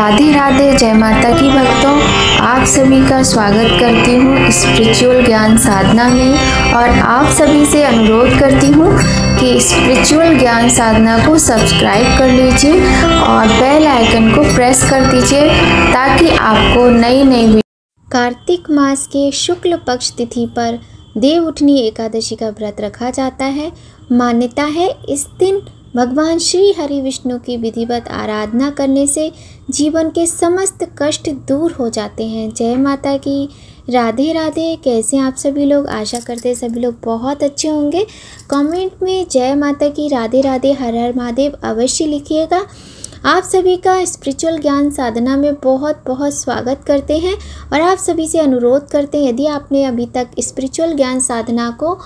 राधे राधे, जय माता की भक्तों। आप सभी का स्वागत करती हूँ स्पिरिचुअल ज्ञान साधना में और आप सभी से अनुरोध करती हूँ कि स्पिरिचुअल ज्ञान साधना को सब्सक्राइब कर लीजिए और बेल आइकन को प्रेस कर दीजिए ताकि आपको नई नई कार्तिक मास के शुक्ल पक्ष तिथि पर देवउठनी एकादशी का व्रत रखा जाता है। मान्यता है इस दिन भगवान श्री हरि विष्णु की विधिवत आराधना करने से जीवन के समस्त कष्ट दूर हो जाते हैं। जय माता की, राधे राधे। कैसे आप सभी लोग? आशा करते हैं सभी लोग बहुत अच्छे होंगे। कमेंट में जय माता की, राधे राधे, हर हर महादेव अवश्य लिखिएगा। आप सभी का स्पिरिचुअल ज्ञान साधना में बहुत बहुत स्वागत करते हैं और आप सभी से अनुरोध करते हैं यदि आपने अभी तक स्पिरिचुअल ज्ञान साधना को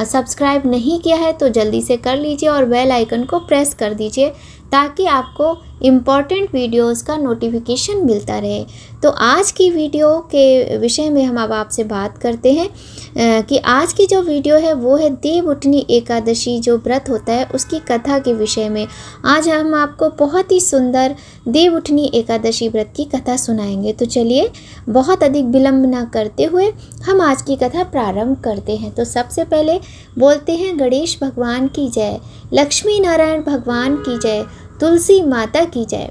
सब्सक्राइब नहीं किया है तो जल्दी से कर लीजिए और बेल आइकन को प्रेस कर दीजिए ताकि आपको इम्पॉर्टेंट वीडियोस का नोटिफिकेशन मिलता रहे। तो आज की वीडियो के विषय में हम अब आपसे बात करते हैं कि आज की जो वीडियो है वो है देवउठनी एकादशी जो व्रत होता है उसकी कथा के विषय में। आज हम आपको बहुत ही सुंदर देवउठनी एकादशी व्रत की कथा सुनाएंगे। तो चलिए बहुत अधिक विलंब न करते हुए हम आज की कथा प्रारंभ करते हैं। तो सबसे पहले बोलते हैं गणेश भगवान की जय, लक्ष्मी नारायण भगवान की जय, तुलसी माता की जय।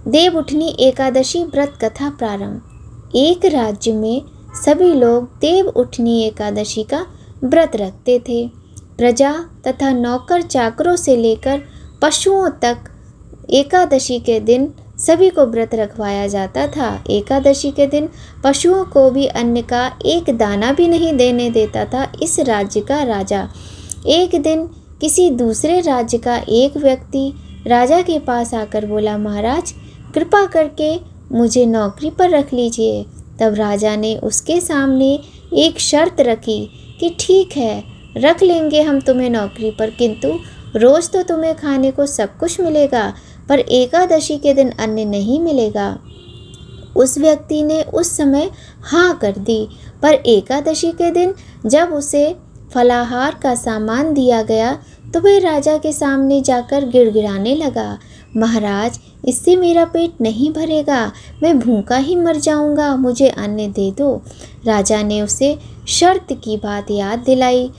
देवउठनी एकादशी व्रत कथा प्रारंभ। एक राज्य में सभी लोग देवउठनी एकादशी का व्रत रखते थे। प्रजा तथा नौकर चाकरों से लेकर पशुओं तक एकादशी के दिन सभी को व्रत रखवाया जाता था। एकादशी के दिन पशुओं को भी अन्न का एक दाना भी नहीं देने देता था इस राज्य का राजा। एक दिन किसी दूसरे राज्य का एक व्यक्ति राजा के पास आकर बोला, महाराज कृपा करके मुझे नौकरी पर रख लीजिए। तब राजा ने उसके सामने एक शर्त रखी कि ठीक है रख लेंगे हम तुम्हें नौकरी पर, किंतु रोज़ तो तुम्हें खाने को सब कुछ मिलेगा पर एकादशी के दिन अन्न नहीं मिलेगा। उस व्यक्ति ने उस समय हाँ कर दी, पर एकादशी के दिन जब उसे फलाहार का सामान दिया गया तो वह राजा के सामने जाकर गिड़गिड़ाने लगा, महाराज इससे मेरा पेट नहीं भरेगा, मैं भूखा ही मर जाऊंगा, मुझे अन्न दे दो। राजा ने उसे शर्त की बात याद दिलाई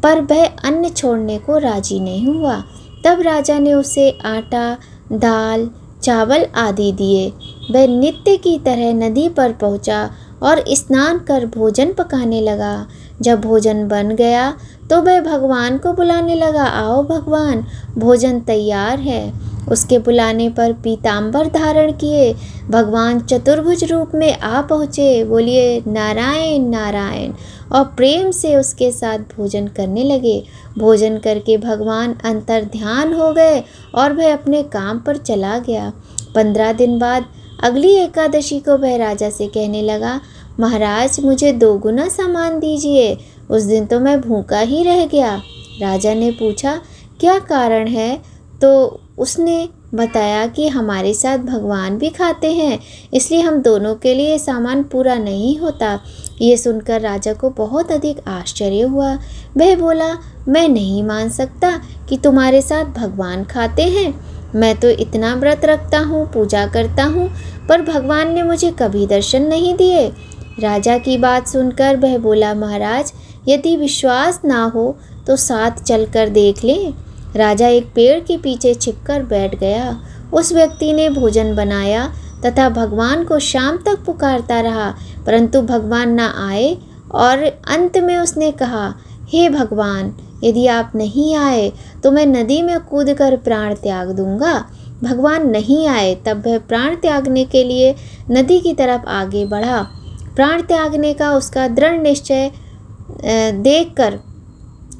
पर वह अन्न छोड़ने को राजी नहीं हुआ। तब राजा ने उसे आटा, दाल, चावल आदि दिए। वह नित्य की तरह नदी पर पहुंचा और स्नान कर भोजन पकाने लगा। जब भोजन बन गया तो वह भगवान को बुलाने लगा, आओ भगवान भोजन तैयार है। उसके बुलाने पर पीताम्बर धारण किए भगवान चतुर्भुज रूप में आ पहुँचे। बोलिए नारायण नारायण और प्रेम से उसके साथ भोजन करने लगे। भोजन करके भगवान अंतर ध्यान हो गए और वह अपने काम पर चला गया। 15 दिन बाद अगली एकादशी को वह राजा से कहने लगा, महाराज मुझे 2 गुना सामान दीजिए, उस दिन तो मैं भूखा ही रह गया। राजा ने पूछा क्या कारण है? तो उसने बताया कि हमारे साथ भगवान भी खाते हैं इसलिए हम दोनों के लिए सामान पूरा नहीं होता। ये सुनकर राजा को बहुत अधिक आश्चर्य हुआ। वह बोला, मैं नहीं मान सकता कि तुम्हारे साथ भगवान खाते हैं। मैं तो इतना व्रत रखता हूँ, पूजा करता हूँ, पर भगवान ने मुझे कभी दर्शन नहीं दिए। राजा की बात सुनकर वह बोला, महाराज यदि विश्वास ना हो तो साथ चलकर देख लें। राजा एक पेड़ के पीछे छिपकर बैठ गया। उस व्यक्ति ने भोजन बनाया तथा भगवान को शाम तक पुकारता रहा परंतु भगवान ना आए और अंत में उसने कहा, हे भगवान यदि आप नहीं आए तो मैं नदी में कूदकर प्राण त्याग दूंगा। भगवान नहीं आए तब वह प्राण त्यागने के लिए नदी की तरफ आगे बढ़ा। प्राण त्यागने का उसका दृढ़ निश्चय देखकर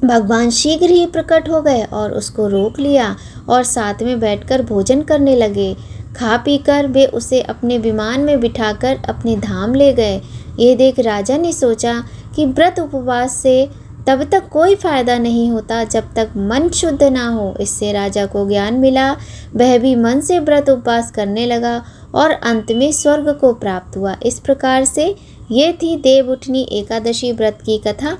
भगवान शीघ्र ही प्रकट हो गए और उसको रोक लिया और साथ में बैठकर भोजन करने लगे। खा पीकर वे उसे अपने विमान में बिठाकर अपने धाम ले गए। ये देख राजा ने सोचा कि व्रत उपवास से तब तक कोई फायदा नहीं होता जब तक मन शुद्ध ना हो। इससे राजा को ज्ञान मिला। वह भी मन से व्रत उपवास करने लगा और अंत में स्वर्ग को प्राप्त हुआ। इस प्रकार से ये थी देवउठनी एकादशी व्रत की कथा।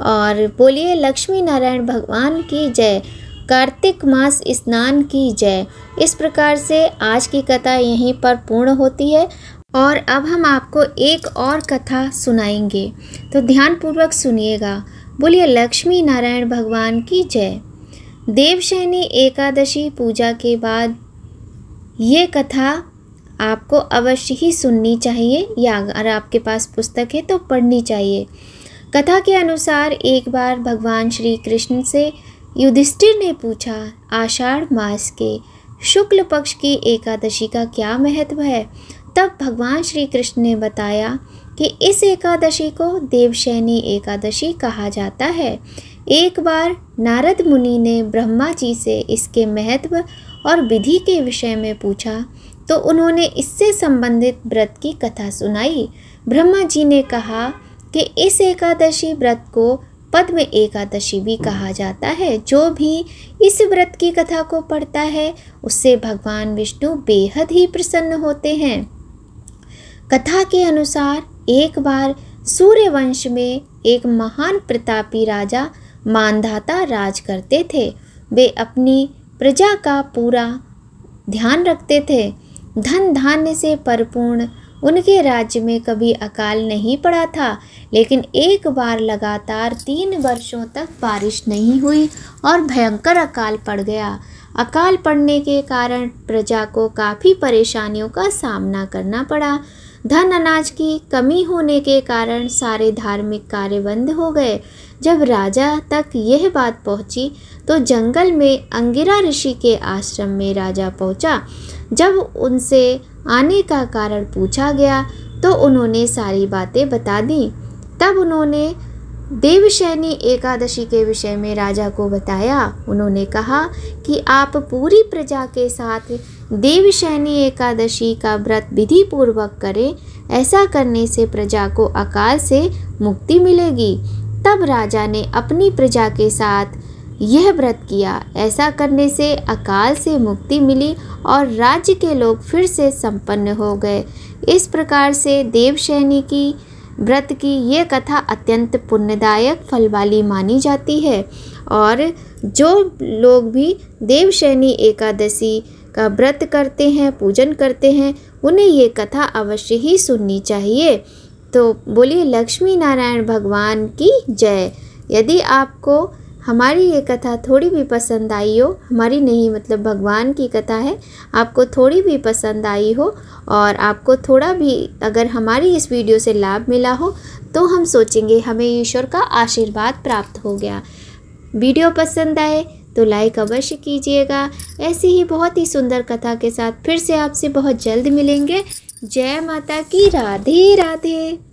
और बोलिए लक्ष्मी नारायण भगवान की जय। कार्तिक मास स्नान की जय। इस प्रकार से आज की कथा यहीं पर पूर्ण होती है और अब हम आपको एक और कथा सुनाएंगे, तो ध्यानपूर्वक सुनिएगा। बोलिए लक्ष्मी नारायण भगवान की जय। देवशयनी एकादशी पूजा के बाद ये कथा आपको अवश्य ही सुननी चाहिए, या अगर आपके पास पुस्तक है तो पढ़नी चाहिए। कथा के अनुसार एक बार भगवान श्री कृष्ण से युधिष्ठिर ने पूछा, आषाढ़ मास के शुक्ल पक्ष की एकादशी का क्या महत्व है। तब भगवान श्री कृष्ण ने बताया कि इस एकादशी को देवशयनी एकादशी कहा जाता है। एक बार नारद मुनि ने ब्रह्मा जी से इसके महत्व और विधि के विषय में पूछा तो उन्होंने इससे संबंधित व्रत की कथा सुनाई। ब्रह्मा जी ने कहा कि इस एकादशी व्रत को पद्म एकादशी भी कहा जाता है। जो भी इस व्रत की कथा को पढ़ता है उससे भगवान विष्णु बेहद ही प्रसन्न होते हैं। कथा के अनुसार एक बार सूर्यवंश में एक महान प्रतापी राजा मांधाता राज करते थे। वे अपनी प्रजा का पूरा ध्यान रखते थे। धन धान्य से परिपूर्ण उनके राज्य में कभी अकाल नहीं पड़ा था, लेकिन एक बार लगातार 3 वर्षों तक बारिश नहीं हुई और भयंकर अकाल पड़ गया। अकाल पड़ने के कारण प्रजा को काफ़ी परेशानियों का सामना करना पड़ा। धन अनाज की कमी होने के कारण सारे धार्मिक कार्य बंद हो गए। जब राजा तक यह बात पहुंची तो जंगल में अंगिरा ऋषि के आश्रम में राजा पहुंचा। जब उनसे आने का कारण पूछा गया तो उन्होंने सारी बातें बता दी। तब उन्होंने देवशयनी एकादशी के विषय में राजा को बताया। उन्होंने कहा कि आप पूरी प्रजा के साथ देवशयनी एकादशी का व्रत विधि पूर्वक करें। ऐसा करने से प्रजा को अकाल से मुक्ति मिलेगी। तब राजा ने अपनी प्रजा के साथ यह व्रत किया। ऐसा करने से अकाल से मुक्ति मिली और राज्य के लोग फिर से संपन्न हो गए। इस प्रकार से देवशयनी की व्रत की ये कथा अत्यंत पुण्यदायक फल वाली मानी जाती है और जो लोग भी देवशयनी एकादशी का व्रत करते हैं, पूजन करते हैं, उन्हें ये कथा अवश्य ही सुननी चाहिए। तो बोलिए लक्ष्मी नारायण भगवान की जय। यदि आपको हमारी ये कथा थोड़ी भी पसंद आई हो, हमारी नहीं मतलब भगवान की कथा है, आपको थोड़ी भी पसंद आई हो और आपको थोड़ा भी अगर हमारी इस वीडियो से लाभ मिला हो तो हम सोचेंगे हमें ईश्वर का आशीर्वाद प्राप्त हो गया। वीडियो पसंद आए तो लाइक अवश्य कीजिएगा। ऐसी ही बहुत ही सुंदर कथा के साथ फिर से आपसे बहुत जल्द मिलेंगे। जय माता की। राधे राधे।